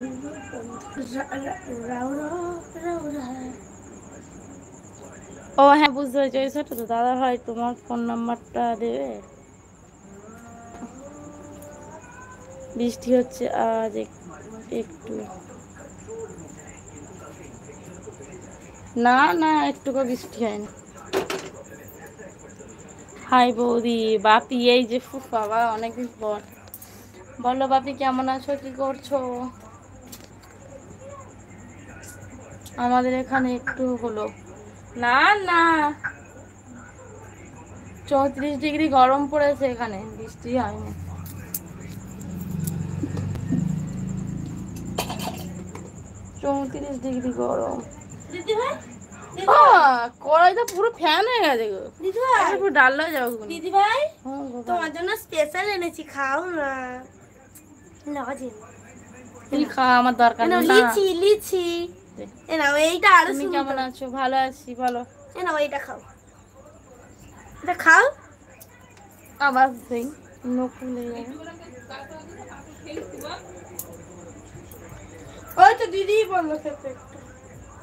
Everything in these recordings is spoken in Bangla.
ও হ্যাঁ, বুঝতে পেরেছি, ওই ছোট তো দাদা ভাই তোমার ফোন নাম্বারটা দেবে। বৃষ্টি হচ্ছে আজ একটু, না না একটুকু বৃষ্টি হয়নি। হাই বৌদি, বাপি এই যে বাবা অনেকদিন পর। বলো বাপি কেমন আছো, কি করছো? আমাদের এখানে একটু হলো, না না 34 ডিগ্রি গরম পড়েছে এখানে, বৃষ্টি হয়নি। 34 ডিগ্রি গরম। দিদি ভাই কড়াইটা পুরো ফ্যান হয়ে গেছে গো দিদি ভাই, পুরো ডাল হয়ে যাবে দিদি ভাই। তোমার জন্য স্পেশাল এনেছি, খাও না। তুই খা, আমার দরকার নেই। লিচি লিচি এ নাও, এইটা আরো। তুমি কেমন আছো? ভালো আছি, বলো। এ নাও এইটা খাও, এটা খাও। আবার সেই নকুল হয়ে যাবে। ওই তো দিদি বললো খেতে।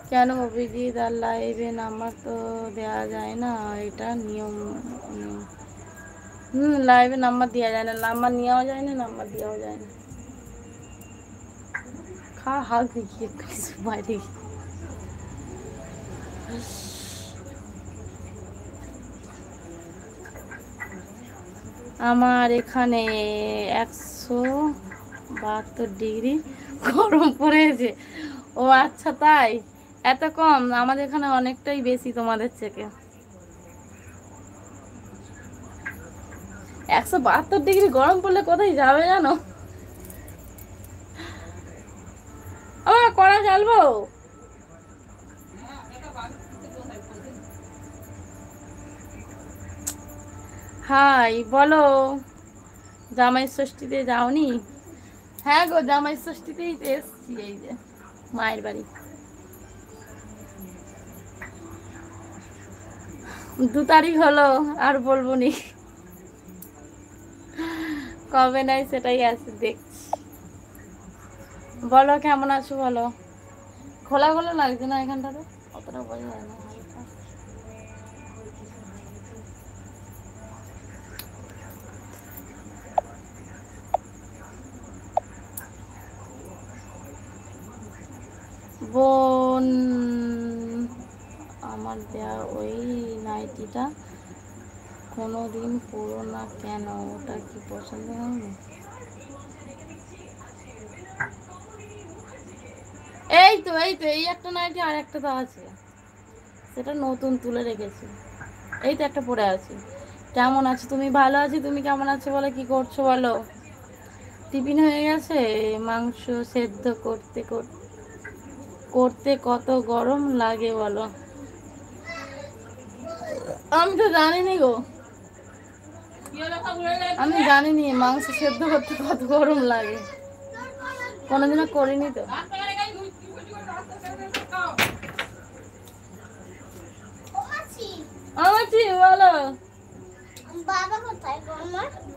কেন অভিজিৎ আর লাইভে নাম্বার তো দেওয়া যায় না, এটা নিয়ম। লাইভে নাম্বার দেওয়া যায় না, নাম্বার নেওয়াও যায় না, নাম্বার দেওয়াও যায় না। খা হাত দেখি একটু বাইরে। আমার এখানে 172 ডিগ্রি গরম পড়েছে। ও আচ্ছা তাই, এত কম? আমাদের এখানে অনেকটাই বেশি তোমাদের থেকে। 172 ডিগ্রি গরম পড়লে কোথায় যাবে জানো? আমার কড়া চালবো। হাই বলো, জামাই ষষ্ঠীতে যাওনি? হ্যাঁ গো, জামাই ষষ্ঠীতেই তো এসছি, এই যে মায়ের বাড়ি। 2 তারিখ হলো, আর বলবো নি কবে নাই সেটাই আছে দেখছি। বলো কেমন আছো বলো। খোলা খোলা লাগছে না এখানটাতে, অতটা বোঝা যায় না। বোন, আমার দেয়া ওই নাইটিটা কোনোদিন পরো না কেন, ওটা কি পছন্দ হয়নি? এই তো এই একটা নাইটি, আর একটা তো আছে, সেটা নতুন তুলে রেখেছি। এই তো একটা পরে আছি। কেমন আছো তুমি? ভালো আছি, তুমি কেমন আছো বলো, কি করছো বলো? টিফিন হয়ে গেছে? মাংস সেদ্ধ করতে করতে কত গরম লাগে বলো? আমি তো জানিনি গো, আমি জানিনি মাংস সেদ্ধ করতে কত গরম লাগে, কোনোদিনও করিনি তো। আছি বলো।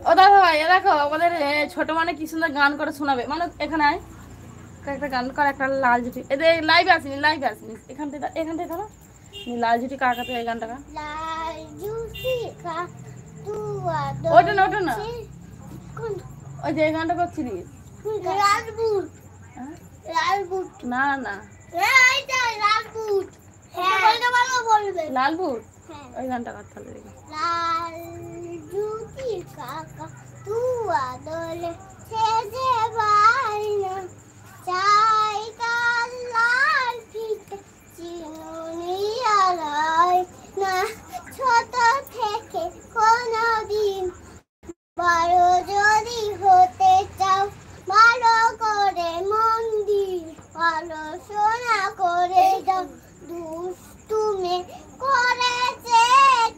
ও দাদা ভাই, দেখো আমাদের ছোট মানে কি সুন্দর গান করে শোনাবে, মানে এখানে আয়, একটা গান কর, একটা লাল জুটি। এদের লাইভে আসিনি, এখান থেকে ধরো লাল জুটি কাকাতে, এই গানটা ওটা না, ওটা না, ওই যে এই গানটা করছিলিস, না না লাল বুট, ওই গানটা করতে হবে। লাল জুতি কাকা তুয়া দলে সেজে বাইনা, চাই কাল লাল ফিতে চিনুনি আলাই না, ছোট থেকে কোনদিন বড় যদি হতে চাও, ভালো করে মন দিয়ে পড়াশোনা করে যাও, দুষ্টুমি করেছে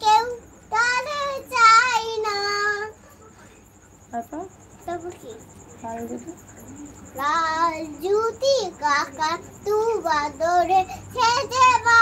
কেউ তাদের চাই না। তারপর কি? লাল জুতি কাকা তু বাদরে সেজে বা